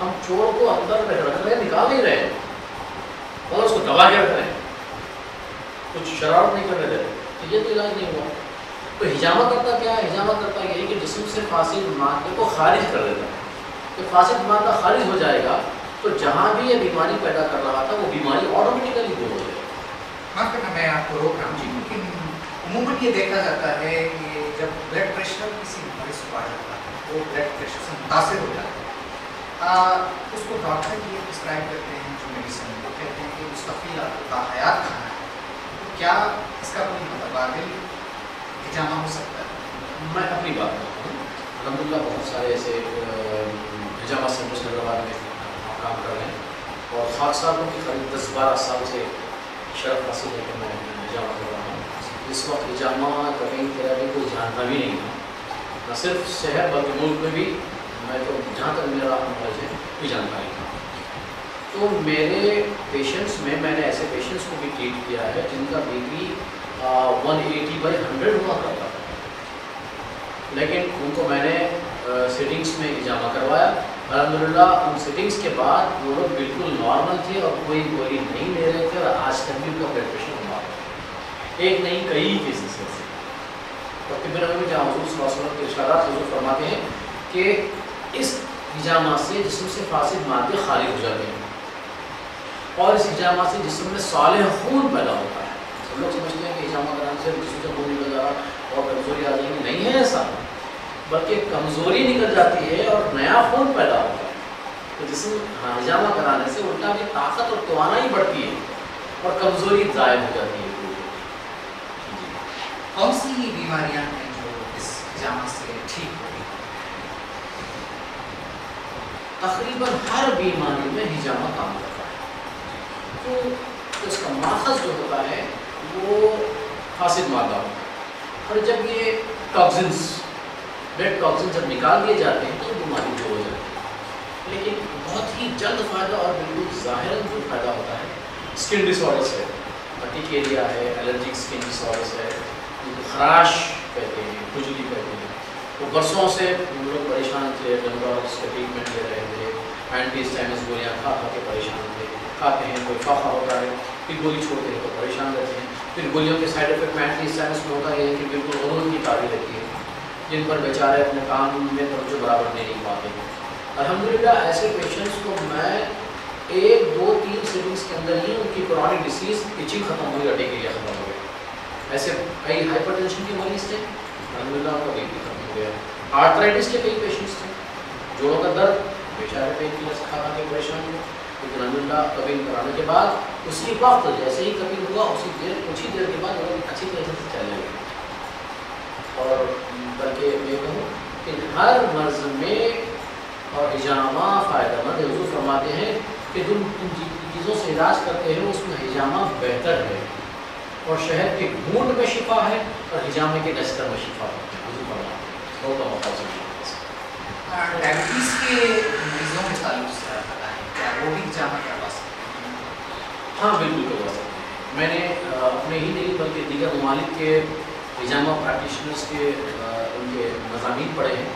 ہم چور کو اندر رکھ رہے ہیں، نکال نہیں رہے اور اس کو دبا کے رکھ رہے ہیں، کچھ شرارت نہیں کرنے دے رہے، تو یہ تو علاج نہیں ہوا۔ تو حجامہ کرتا کیا ہے؟ حجامہ کرتا یہ ہے کہ جسم سے فاسد مادے کو خارج کر دیتا ہے، کہ فاسد مادہ خارج ہو جائے گا تو جہاں بھی یہ بیماری پیدا کر رہا تھا وہ بیماری آٹومیٹیکلی دور ہو جائے گی۔ معاف کرنا میں آپ کو روک رہا ہوں جی، لیکن عموماً یہ دیکھا جاتا ہے کہ جب بلڈ پریشر کسی مریض کو آ جاتا ہے، وہ بلڈ پریشر سے متاثر ہو جاتا ہے، اس کو ڈاکٹر یہ پرسکرائب کرتے ہیں جو میڈیسن، وہ کہتے ہیں کہ مستقل آپ کو باحیات کھانا ہے، تو کیا اس کا کوئی متبادل حجامہ ہو سکتا ہے؟ میں اپنی بات کرتا ہوں، الحمدللہ بہت سارے ایسے حجامہ سینٹرز حیدرآباد میں کام کر رہے ہیں، اور خاص صاحبوں کی قریب 10-12 سال سے شرف حاصل ہے کہ میں حجامہ کر رہا ہوں۔ اس وقت حجامہ کبھی تیرا بھی کوئی جانتا بھی نہیں تھا، نہ صرف شہر بلکہ ملک میں بھی میں تو جہاں تک میرا نالج ہے بھی جانتا نہیں تھا۔ تو میرے پیشنٹس میں نے ایسے پیشنٹس کو بھی ٹریٹ کیا ہے جن کا بی پی 180/100 ہوا کرتا تھا، لیکن ان کو میں نے سیٹنگس میں حجامہ کروایا، الحمدللہ ان سیٹنگس کے بعد وہ لوگ بالکل نارمل تھے اور کوئی گولی نہیں لے رہے تھے، اور آج تک بھی ان کا بلڈ پریشر ہوا، ایک نہیں کئی کیسز سے۔ اور طب نبوی میں جہاں حضور صلی اللہ علیہ وسلم کے ارشادات حضور فرماتے ہیں کہ اس حجامہ سے جسم سے فاسد مادے خارج ہو جاتے ہیں، اور اس حجامہ سے جسم میں صالح خون پیدا ہوتا ہے۔ سب لوگ سمجھتے ہیں کہ حجامہ کرانے سے جسم سے خون نکل جا رہا اور کمزوری آ جائے گی، نہیں ہے ایسا، بلکہ کمزوری نکل جاتی ہے اور نیا خون پیدا ہوتا ہے۔ تو جسم حجامہ کرانے سے الٹا کی طاقت اور توانائی بڑھتی ہے اور کمزوری ضائع ہو جاتی ہے۔ کون سی بیماریاں ہیں جو اس حجامہ سے ٹھیک ہوگی؟ تقریباً ہر بیماری میں حجامہ کام کرتا ہے، تو اس کا ماخذ جو ہوتا ہے وہ فاسد مادہ ہوتا ہے، اور جب یہ ٹاکسنس بلڈ ٹاکسن جب نکال دیے جاتے ہیں تو بیماری دور ہو جاتی ہے۔ لیکن بہت ہی جلد فائدہ اور بالکل ظاہراً جو فائدہ ہوتا ہے اسکن ڈس آرڈرس ہے، ارٹیکیریا ہے، الرجک اسکن ڈس آرڈرس ہے، خراش کہتے ہیں، کھجلی کہتے ہیں، تو برسوں سے لوگ پریشان تھے، ڈرمٹولوجسٹ کا ٹریٹمنٹ لے رہے تھے، اینٹی ہسٹامینس گولیاں کھا کے پریشان تھے، کھاتے ہیں کوئی فاقہ ہوتا ہے، پھر گولی چھوڑتے ہیں تو پریشان رہتے ہیں، پھر گولیوں کے سائڈ افیکٹ میں اینٹی ہسٹامینس میں ہوتا ہے کہ بالکل غرور کی تعبیر رہتی ہے، جن پر بیچارے اپنے کام میں توجہ برابر دے نہیں پاتے ہیں۔ الحمدللہ ایسے پیشنٹس کو میں 1-2-3 سیٹنگس کے اندر ہی ان کی کرونک ڈیزیز ایچنگ ختم ہوئی، ارٹیکیریا ختم ہو گیا۔ ایسے کئی ہائپر ٹینشن کے مریض تھے، الحمدللہ ان کا بی پی ختم ہو گیا۔ آرتھرائٹس کے کئی پیشنٹس تھے، جوڑوں کا درد، بیچارے پین کلرس کھا کے پریشان ہوئے، لیکن الحمدللہ کبھی کرانے کے بعد اسی وقت جیسے ہی کبھی ہوا کچھ ہی دیر کے بعد وہ اچھی طرح سے چلنے لگے۔ اور بلکہ میں کہوں کہ ہر مرض میں اور حجامہ فائدہ مند ہے۔ حضور فرماتے ہیں کہ تم چیزوں سے علاج کرتے ہیں اس میں حجامہ بہتر ہے، اور شہد کے گھونٹ میں شفا ہے اور حجامے کے نشتر میں شفا ہے۔ حضور فرماتے ہیں بہت مختصر۔ ڈائبٹیز کے مریضوں کے تعلق سے بتائیں، کیا وہ بھی حجامہ کروا سکتے ہیں؟ ہاں بالکل کروا سکتے ہیں۔ میں نے اپنے ہی نہیں بلکہ دیگر ممالک کے حجامہ پریکٹیشنرز کے ان کے مضامین پڑھے ہیں،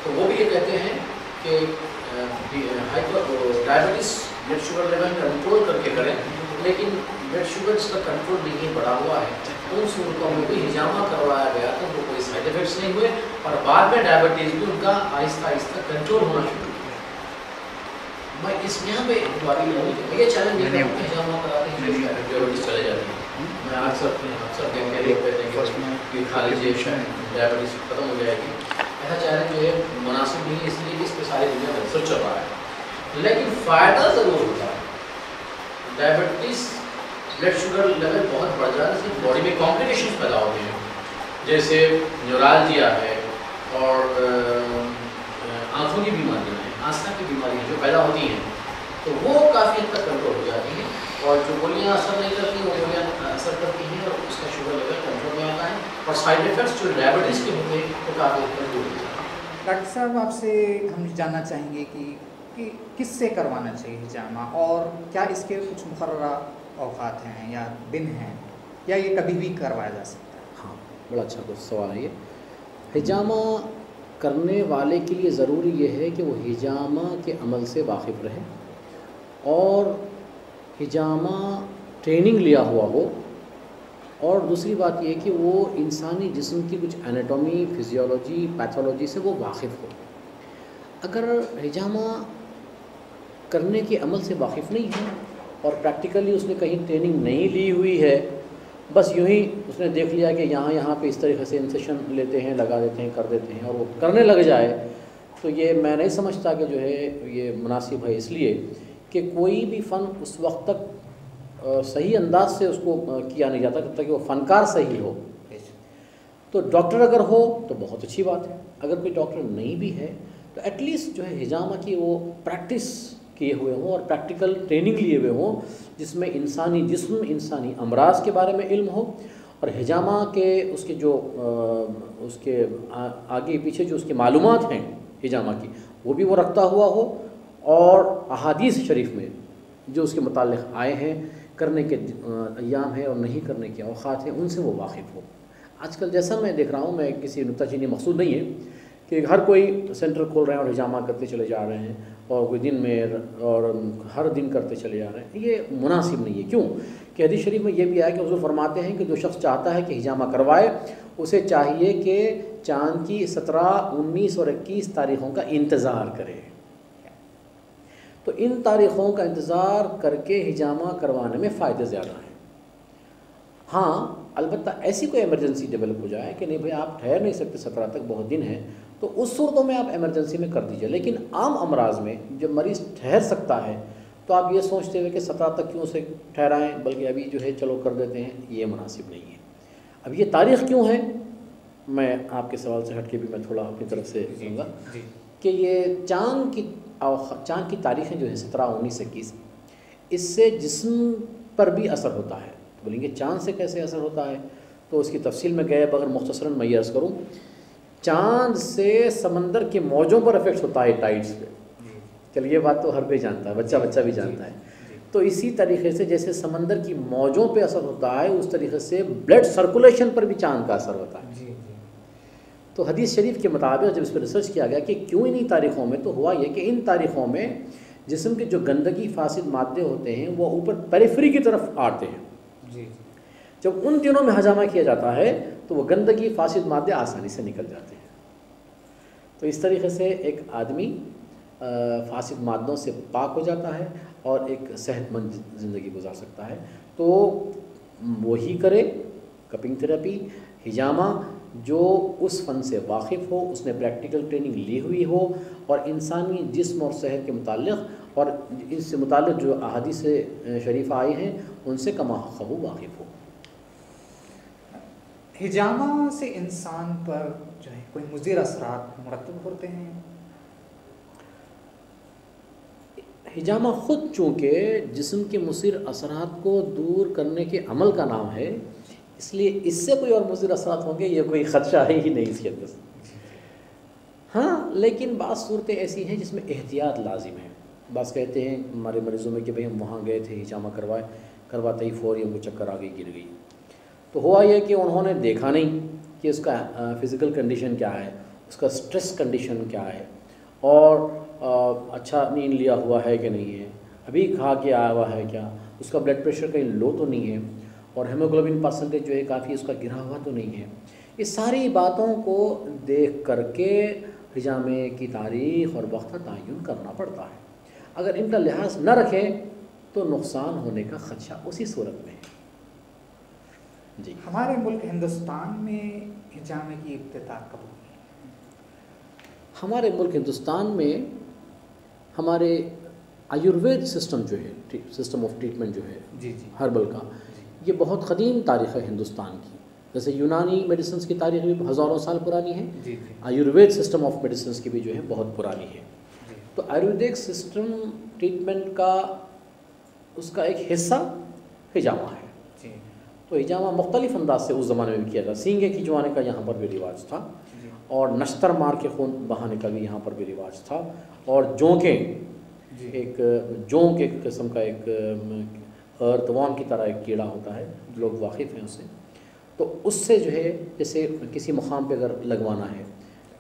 تو وہ بھی یہ کہتے ہیں کہ diabetes blood sugar level control کر کے کریں، لیکن بلڈ شوگر جس کا کنٹرول نہیں بڑھا ہوا ہے ان صورتوں میں بھی حجامہ کروایا گیا تو وہ کوئی سائڈ افیکٹس نہیں ہوئے، اور بعد میں ڈائبٹیز بھی ان کا آہستہ آہستہ کنٹرول ہونا شروع ہوا۔ میں اس یہاں پہ یہ چیلنج نہیں کرتا ہوں حجامہ کراتے ہیں ڈائبٹیز چلے جاتی ہے۔ میں اکثر دیکھتے ہیں لوگ کہتے ہیں کہ کھا لیجیے ڈائبٹیز ختم ہو جائے گی، ایسا چیلنج جو ہے مناسب نہیں ہے، اس لیے کہ اس پہ ساری دنیا میں ریسرچ چل رہا ہے، لیکن فائدہ ضرور ہوتا ہے۔ ڈائبٹیز بلڈ شوگر لیول بہت بڑھ جانے سے باڈی میں کمپلیکیشنز پیدا ہوتے ہیں، جیسے نیورالجیا ہے اور آنکھوں کی بیماریاں ہیں، آستھا کی بیماریاں جو پیدا ہوتی ہیں، تو وہ کافی حد تک کنٹرول ہو جاتی ہیں، اور جو گولیاں اثر نہیں کرتی وہ گولیاں اثر کرتی ہیں اور اس کا شوگر لیول کنٹرول میں آتا ہے، اور سائڈ افیکٹس جو ڈائبٹیز کے ہوتے ہیں وہ کافی حد تک دور ہو جاتے ہیں۔ ڈاکٹر صاحب آپ سے ہم جاننا چاہیں گے کہ کس سے کروانا چاہیے حجامہ، اور کیا اس کے کچھ مقررہ اوقات ہیں یا دن ہیں، یا یہ کبھی بھی کروایا جا سکتا ہے؟ ہاں بڑا اچھا کچھ سوال ہے یہ۔ حجامہ کرنے والے کے لیے ضروری یہ ہے کہ وہ حجامہ کے عمل سے واقف رہے اور حجامہ ٹریننگ لیا ہوا ہو، اور دوسری بات یہ کہ وہ انسانی جسم کی کچھ انیٹومی، فزیولوجی، پیتھولوجی سے وہ واقف ہو۔ اگر حجامہ کرنے کے عمل سے واقف نہیں ہے اور پریکٹیکلی اس نے کہیں ٹریننگ نہیں لی ہوئی ہے، بس یوں ہی اس نے دیکھ لیا کہ یہاں پہ اس طریقے سے انسیشن لیتے ہیں، لگا دیتے ہیں، کر دیتے ہیں، اور وہ کرنے لگ جائے، تو یہ میں نہیں سمجھتا کہ جو ہے یہ مناسب ہے، اس لیے کہ کوئی بھی فن اس وقت تک صحیح انداز سے اس کو کیا نہیں جاتا جب تک کہ وہ فنکار صحیح ہو۔ تو ڈاکٹر اگر ہو تو بہت اچھی بات ہے، اگر کوئی ڈاکٹر نہیں بھی ہے تو ایٹ لیسٹ جو ہے حجامہ کی وہ پریکٹس کیے ہوئے ہوں اور پریکٹیکل ٹریننگ لیے ہوئے ہوں، جس میں انسانی جسم، انسانی امراض کے بارے میں علم ہو، اور حجامہ کے اس کے آگے پیچھے جو اس کی معلومات ہیں حجامہ کی، وہ بھی وہ رکھتا ہوا ہو، اور احادیث شریف میں جو اس کے متعلق آئے ہیں، کرنے کے ایام ہیں اور نہیں کرنے کے اوقات ہیں، ان سے وہ واقف ہو۔ آج کل جیسا میں دیکھ رہا ہوں، میں کسی نکتہ چینی مقصود نہیں ہے کہ ہر کوئی سینٹر کھول رہے ہیں اور حجامہ کرتے چلے جا رہے ہیں، اور کوئی دن میں اور ہر دن کرتے چلے جا رہے ہیں، یہ مناسب نہیں ہے۔ کیوں کہ حدیث شریف میں یہ بھی آیا کہ حضور فرماتے ہیں کہ جو شخص چاہتا ہے کہ حجامہ کروائے، اسے چاہیے کہ چاند کی 17، 19 اور 21 تاریخوں کا انتظار کرے۔ تو ان تاریخوں کا انتظار کر کے حجامہ کروانے میں فائدے زیادہ ہیں۔ ہاں البتہ ایسی کوئی ایمرجنسی ڈیولپ ہو جائے کہ نہیں بھائی آپ ٹھہر نہیں سکتے 17 تک، بہت دن ہیں، تو اس صورتوں میں آپ ایمرجنسی میں کر دیجئے، لیکن عام امراض میں جب مریض ٹھہر سکتا ہے تو آپ یہ سوچتے ہوئے کہ 17 تک کیوں سے ٹھہرائیں، بلکہ ابھی جو ہے چلو کر دیتے ہیں، یہ مناسب نہیں ہے۔ اب یہ تاریخ کیوں ہے، میں آپ کے سوال سے ہٹ کے بھی میں تھوڑا اپنی طرف سے کہوں گا کہ یہ چاند کی تاریخیں جو ہیں 17، 19، 21، اس سے جسم پر بھی اثر ہوتا ہے۔ بولیں گے چاند سے کیسے اثر ہوتا ہے، تو اس کی تفصیل میں گئے بغیر مختصراً میں یہ عرض کروں، چاند سے سمندر کے موجوں پر افیکٹ ہوتا ہے، ٹائڈس پہ۔ چلیے یہ بات تو ہر کوئی جانتا ہے، بچہ بھی جانتا ہے۔ تو اسی طریقے سے جیسے سمندر کی موجوں پہ اثر ہوتا ہے، اس طریقے سے بلڈ سرکولیشن پر بھی چاند کا اثر ہوتا ہے۔ تو حدیث شریف کے مطابق جب اس پہ ریسرچ کیا گیا کہ کیوں انہی تاریخوں میں، تو ہوا یہ کہ ان تاریخوں میں جسم کے جو گندگی فاسد مادے ہوتے ہیں وہ اوپر پیریفری کی طرف آتے ہیں۔ جب ان دنوں میں حجامہ کیا جاتا ہے تو وہ گندگی فاسد مادے آسانی سے نکل جاتے ہیں۔ تو اس طریقے سے ایک آدمی فاسد مادوں سے پاک ہو جاتا ہے اور ایک صحت مند زندگی گزار سکتا ہے۔ تو وہی کرے کپنگ تھراپی، حجامہ، جو اس فن سے واقف ہو، اس نے پریکٹیکل ٹریننگ لی ہوئی ہو، اور انسانی جسم اور صحت کے متعلق اور اس سے متعلق جو احادیث شریفہ آئی ہیں ان سے کما حق وہ واقف ہو۔ حجامہ سے انسان پر جو ہے کوئی مضر اثرات مرتب ہوتے ہیں؟ حجامہ خود چونکہ جسم کے مضر اثرات کو دور کرنے کے عمل کا نام ہے، اس لیے اس سے کوئی اور مضر اثرات ہوں گے یہ کوئی خدشہ ہے ہی نہیں اس کے اندر۔ ہاں لیکن بعض صورتیں ایسی ہیں جس میں احتیاط لازم ہے۔ بعض کہتے ہیں ہمارے مریضوں میں کہ بھئی ہم وہاں گئے تھے حجامہ کرواتے ہی فوری ہم کو چکر آ گئی، گر گئی۔ تو ہوا یہ کہ انہوں نے دیکھا نہیں کہ اس کا فزیکل کنڈیشن کیا ہے، اس کا سٹریس کنڈیشن کیا ہے، اور اچھا نیند لیا ہوا ہے کہ نہیں ہے، ابھی کھا کے آیا ہوا ہے کیا، اس کا بلڈ پریشر کہیں لو تو نہیں ہے، اور ہیموگلوبن پرسنٹیج جو ہے کافی اس کا گرا ہوا تو نہیں ہے۔ یہ ساری باتوں کو دیکھ کر کے حجامے کی تاریخ اور وقت کا تعین کرنا پڑتا ہے۔ اگر ان کا لحاظ نہ رکھیں تو نقصان ہونے کا خدشہ اسی صورت میں ہے۔ جی ہمارے ملک ہندوستان میں حجامے کی ابتدا کب ہوئی؟ ہمارے ملک ہندوستان میں ہمارے آیوروید سسٹم جو ہے، سسٹم آف ٹریٹمنٹ جو ہے ہربل کا، یہ بہت قدیم تاریخ ہے ہندوستان کی۔ جیسے یونانی میڈیسنز کی تاریخ بھی ہزاروں سال پرانی ہے، آیوروید سسٹم آف میڈیسنز کی بھی جو ہے بہت پرانی ہے۔ تو آیورویدک سسٹم ٹریٹمنٹ کا اس کا ایک حصہ حجامہ ہے۔ تو حجامہ مختلف انداز سے اس زمانے میں بھی کیا تھا۔ سینگے کھنچوانے کا یہاں پر بھی رواج تھا، اور نشتر مار کے خون بہانے کا بھی یہاں پر بھی رواج تھا، اور جونکیں، ایک جونک ایک قسم کا ایک ارتوان کی طرح ایک کیڑا ہوتا ہے، لوگ واقف ہیں اس سے، تو اس سے جو ہے جیسے کسی مقام پہ اگر لگوانا ہے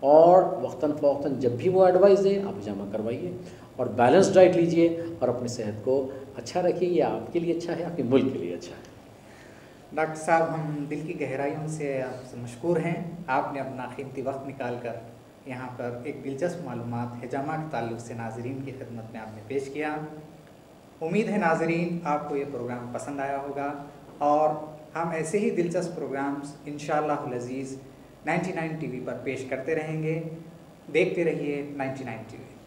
اور وقتاً فوقتاً جب بھی وہ ایڈوائز دیں آپ ہجامہ کروائیے اور بیلنس ڈائٹ لیجئے اور اپنی صحت کو اچھا رکھیے. یہ آپ کے لیے اچھا ہے, آپ کے ملک کے لیے اچھا ہے. ڈاکٹر صاحب ہم دل کی گہرائیوں سے آپ سے مشکور ہیں. آپ نے اپنا قیمتی وقت نکال کر یہاں پر ایک دلچسپ معلومات حجامہ کے تعلق سے ناظرین کی خدمت میں آپ نے پیش کیا. امید ہے ناظرین آپ کو یہ پروگرام پسند آیا ہوگا اور ہم ایسے ہی دلچسپ پروگرامز انشاءاللہ العزیز 99 ٹی وی پر پیش کرتے رہیں گے. دیکھتے رہیے 99 ٹی وی.